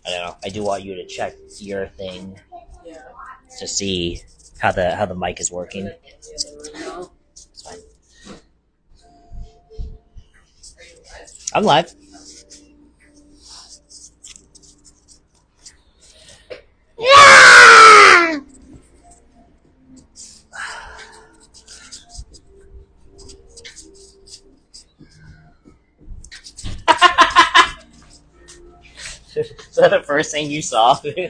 I don't know. I do want you to check your thing Yeah. to see how the mic is working. No. It's fine. I'm live. Yeah! Is that the first thing you saw? Woo!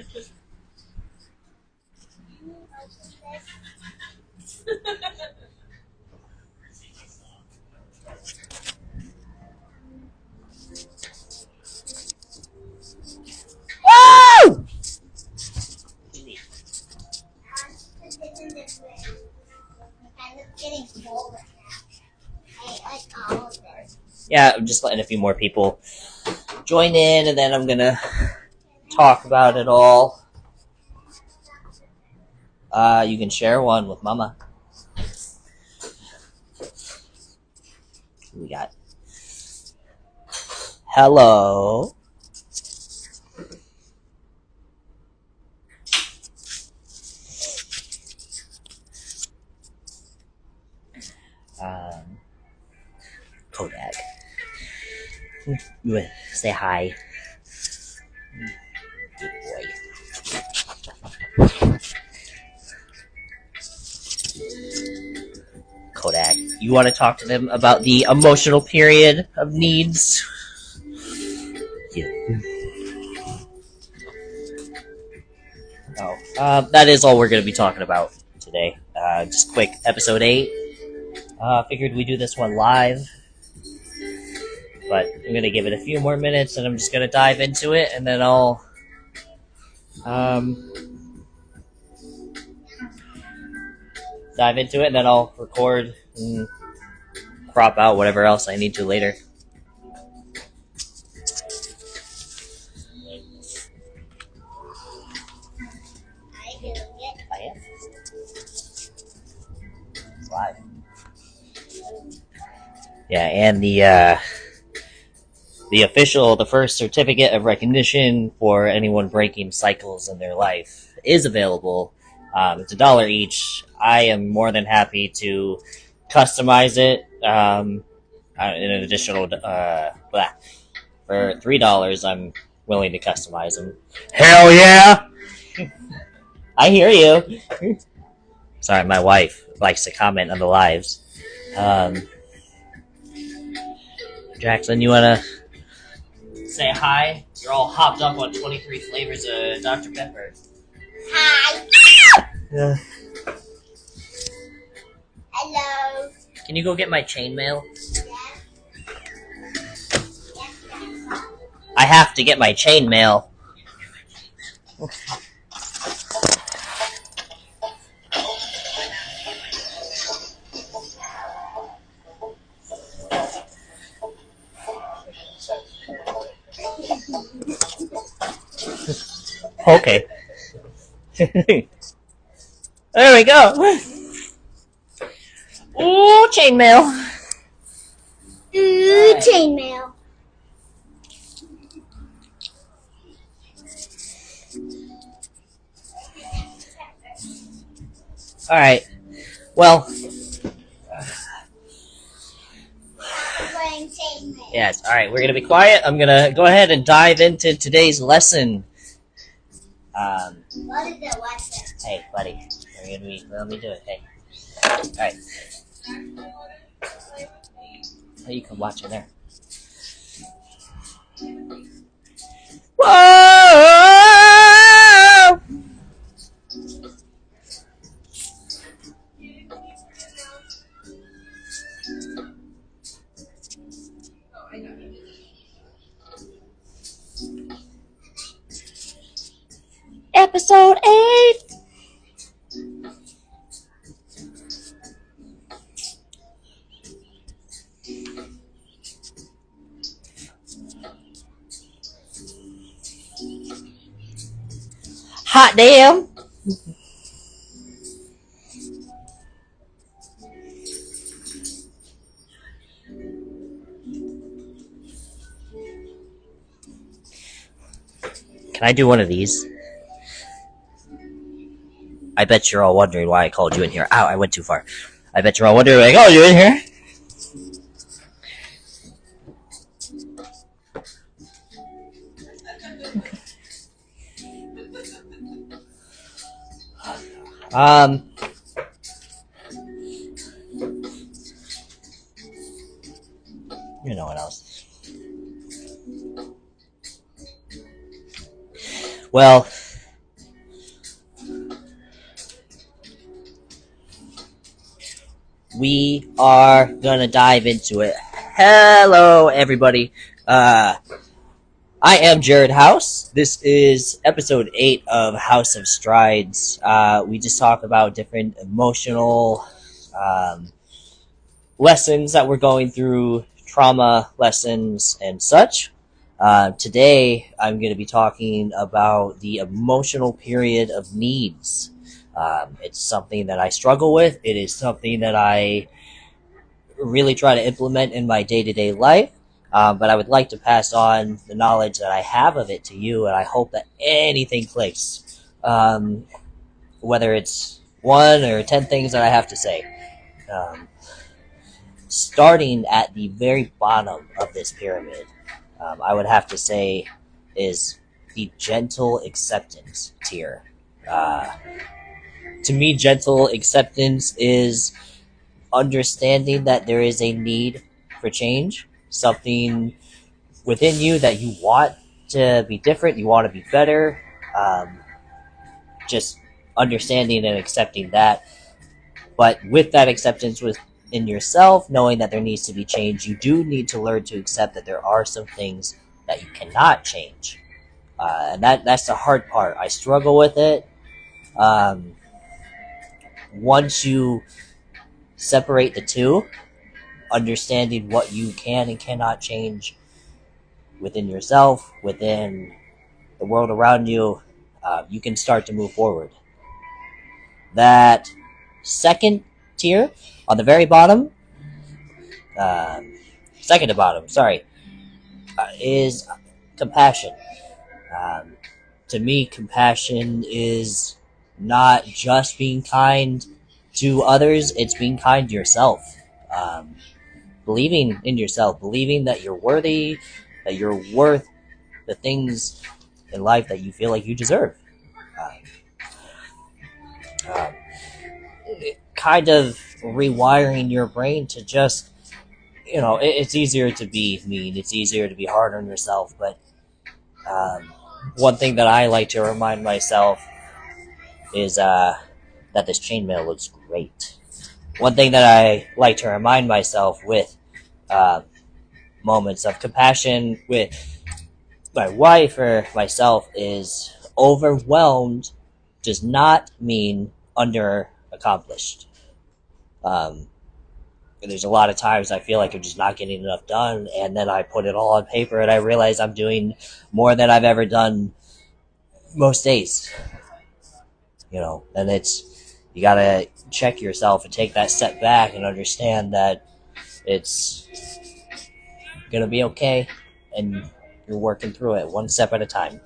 Yeah, I'm just letting a few more people join in, and then I'm gonna talk about it all. You can share one with Mama. Who we got? Hello. Kodak. Say hi. Good boy. Kodak. You want to talk to them about the emotional period of needs? Yeah. No. That is all we're going to be talking about today. Just quick, episode 8. Figured we do this one live. But I'm going to give it a few more minutes and I'm just going to dive into it and then I'll dive into it and then I'll record and crop out whatever else I need to later. I am. It's live. Yeah, and the first certificate of recognition for anyone breaking cycles in their life is available. It's $1 each. I am more than happy to customize it in an additional for $3. I'm willing to customize them. Hell yeah! I hear you. Sorry, my wife likes to comment on the lives. Jackson, you wanna say hi? You're all hopped up on 23 flavors of Dr. Pepper. Hi. Yeah. Hello. Can you go get my chainmail? I have to get my chainmail. Okay. There we go. Ooh, chainmail. Ooh, chainmail. Alright. Well. Playing chainmail. Yes, alright, we're gonna be quiet. I'm gonna go ahead and dive into today's lesson. What is the lesson? Hey, buddy. Let me do it. Hey. Alright. Oh, you can watch it there. Whoa! Episode 8. Hot damn. Can I do one of these? I bet you're all wondering why I called you in here. Ow, I went too far. I bet you're all wondering why I called you in here. You know what else? Well, we are gonna dive into it. Hello, everybody. I am Jared House. This is episode 8 of House of Strides. We just talk about different emotional lessons that we're going through, trauma lessons, and such. Today, I'm going to be talking about the emotional period of needs. It's something that I struggle with. It is something that I really try to implement in my day-to-day life. But I would like to pass on the knowledge that I have of it to you, and I hope that anything clicks. Whether it's 1 or 10 things that I have to say. Starting at the very bottom of this pyramid, I would have to say is the gentle acceptance tier. To me, gentle acceptance is understanding that there is a need for change, something within you that you want to be different, you want to be better. Just understanding and accepting that. But with that acceptance within yourself, knowing that there needs to be change, you do need to learn to accept that there are some things that you cannot change. And that's the hard part. I struggle with it. Once you separate the two, understanding what you can and cannot change within yourself, within the world around you, you can start to move forward. That second tier on the very bottom, second to bottom, sorry, is compassion. To me, compassion is not just being kind to others, it's being kind to yourself. Believing in yourself, believing that you're worthy, that you're worth the things in life that you feel like you deserve. Kind of rewiring your brain to just, it's easier to be mean, it's easier to be hard on yourself, but one thing that I like to remind myself is that this chainmail looks great. One thing that I like to remind myself with moments of compassion with my wife or myself is overwhelmed does not mean under accomplished. There's a lot of times I feel like I'm just not getting enough done, and then I put it all on paper and I realize I'm doing more than I've ever done most days. And you gotta check yourself and take that step back and understand that it's gonna be okay and you're working through it one step at a time.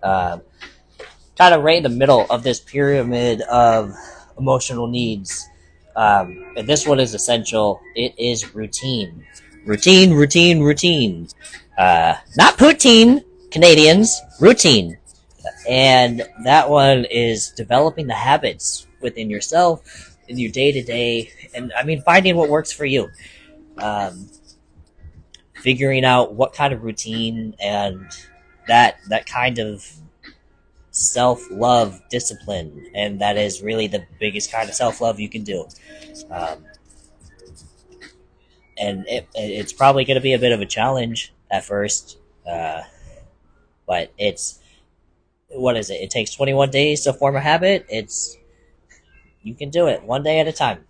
Kind of right in the middle of this pyramid of emotional needs, and this one is essential. It is routine. Routine. Not poutine, Canadians. Routine. And that one is developing the habits within yourself, in your day-to-day, and finding what works for you. Figuring out what kind of routine and that kind of self-love discipline, and that is really the biggest kind of self-love you can do. And it's probably going to be a bit of a challenge at first, but what is it? It takes 21 days to form a habit. You can do it one day at a time.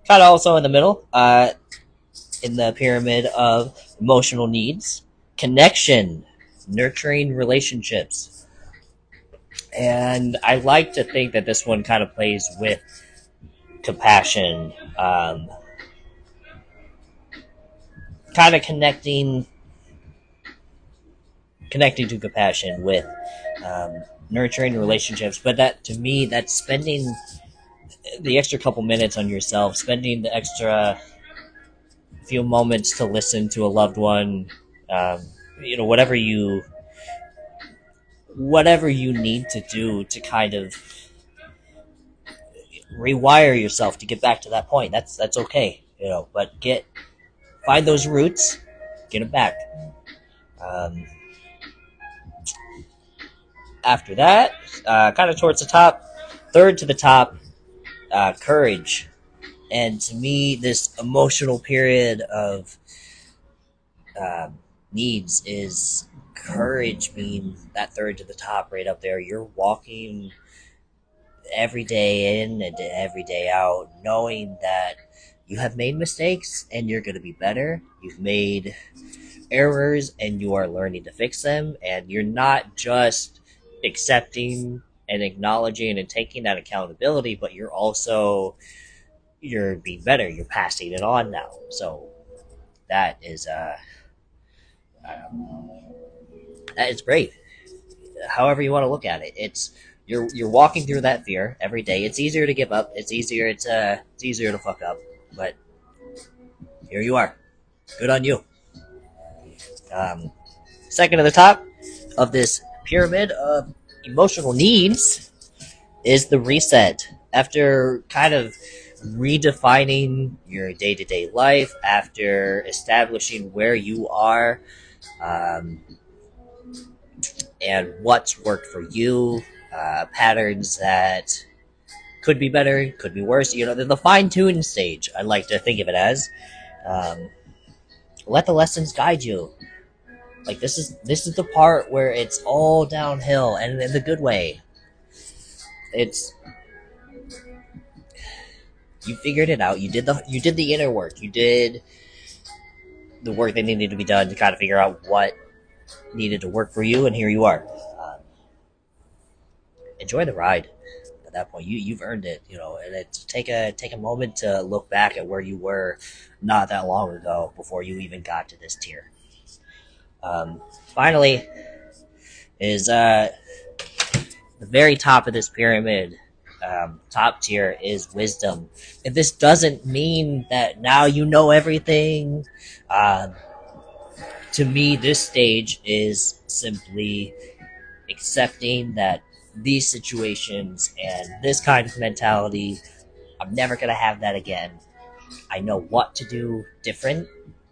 Kind of also in the middle, in the pyramid of emotional needs, connection, nurturing relationships. And I like to think that this one kind of plays with compassion, kind of connecting connecting to compassion, with nurturing relationships. But that, to me, that's spending the extra couple minutes on yourself, spending the extra few moments to listen to a loved one. Um, whatever you need to do to kind of rewire yourself to get back to that point. That's okay, But find those roots, get them back. Um, After that, kind of towards the top, third to the top, courage. And to me, this emotional period of needs is courage being that third to the top right up there. You're walking every day in and every day out, knowing that you have made mistakes and you're going to be better. You've made errors and you are learning to fix them, and you're not just accepting and acknowledging and taking that accountability, but you're being better. You're passing it on now. So that is that is brave. However you want to look at it, you're walking through that fear every day. It's easier to give up. It's easier to fuck up. But here you are. Good on you. Second to the top of this pyramid of emotional needs is the reset. After kind of redefining your day-to-day life, after establishing where you are, and what's worked for you, patterns that could be better, could be worse. The fine-tuning stage, I like to think of it as. Let the lessons guide you. Like, this is the part where it's all downhill, and in the good way. You figured it out. You did the inner work. You did the work that needed to be done to kind of figure out what needed to work for you, and here you are. Enjoy the ride. At that point, you've earned it. And take a moment to look back at where you were not that long ago before you even got to this tier. Finally, is the very top of this pyramid. Top tier is wisdom. If this doesn't mean that now you know everything, to me, this stage is simply accepting that these situations and this kind of mentality, I'm never going to have that again. I know what to do different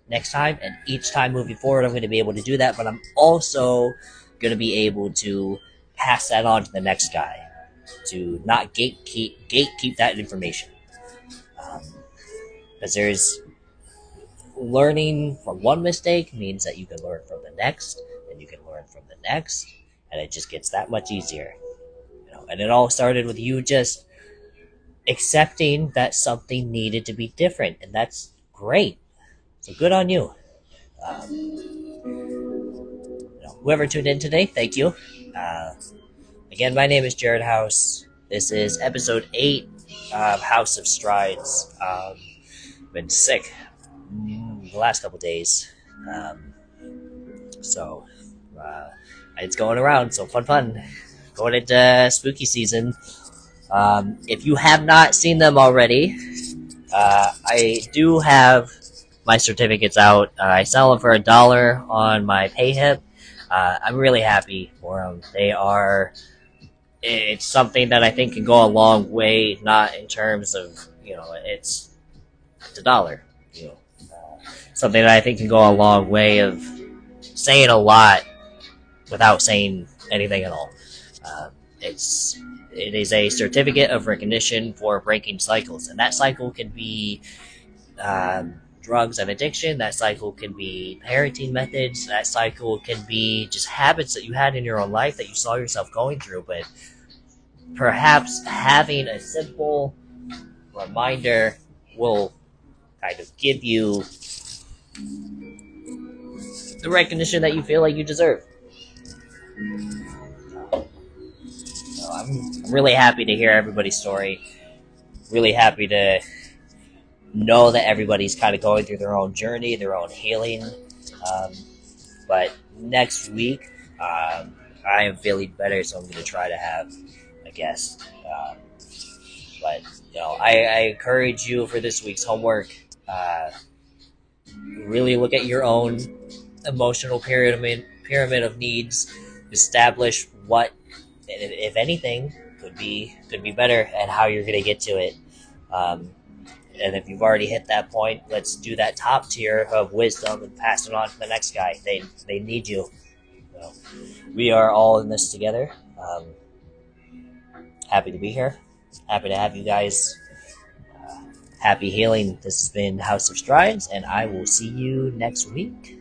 next time, and each time moving forward, I'm going to be able to do that, but I'm also going to be able to pass that on to the next guy, to not gatekeep that information. Because there's learning from one mistake means that you can learn from the next, and you can learn from the next, and it just gets that much easier. And it all started with you just accepting that something needed to be different, and that's great. So good on you. Whoever tuned in today, thank you. Again, my name is Jared House. This is episode 8 of House of Strides. Been sick the last couple days. So it's going around, so fun. Going into spooky season. If you have not seen them already, I do have my certificates out. I sell them for $1 on my PayHip. I'm really happy for them. It's something that I think can go a long way, not in terms of, it's $1. Something that I think can go a long way of saying a lot without saying anything at all. It is a certificate of recognition for breaking cycles, and that cycle can be drugs and addiction. That cycle can be parenting methods. That cycle can be just habits that you had in your own life that you saw yourself going through. But perhaps having a simple reminder will kind of give you the recognition that you feel like you deserve. I'm really happy to hear everybody's story. Really happy to know that everybody's kind of going through their own journey, their own healing. But next week, I am feeling better, so I'm going to try to have a guest. But I encourage you for this week's homework. Uh, really look at your own emotional pyramid of needs. Establish what, if anything, could be better, and how you're going to get to it. Um, and if you've already hit that point, let's do that top tier of wisdom and pass it on to the next guy. They need you. So, we are all in this together. Happy to be here. Happy to have you guys. Happy healing. This has been House of Strides, and I will see you next week.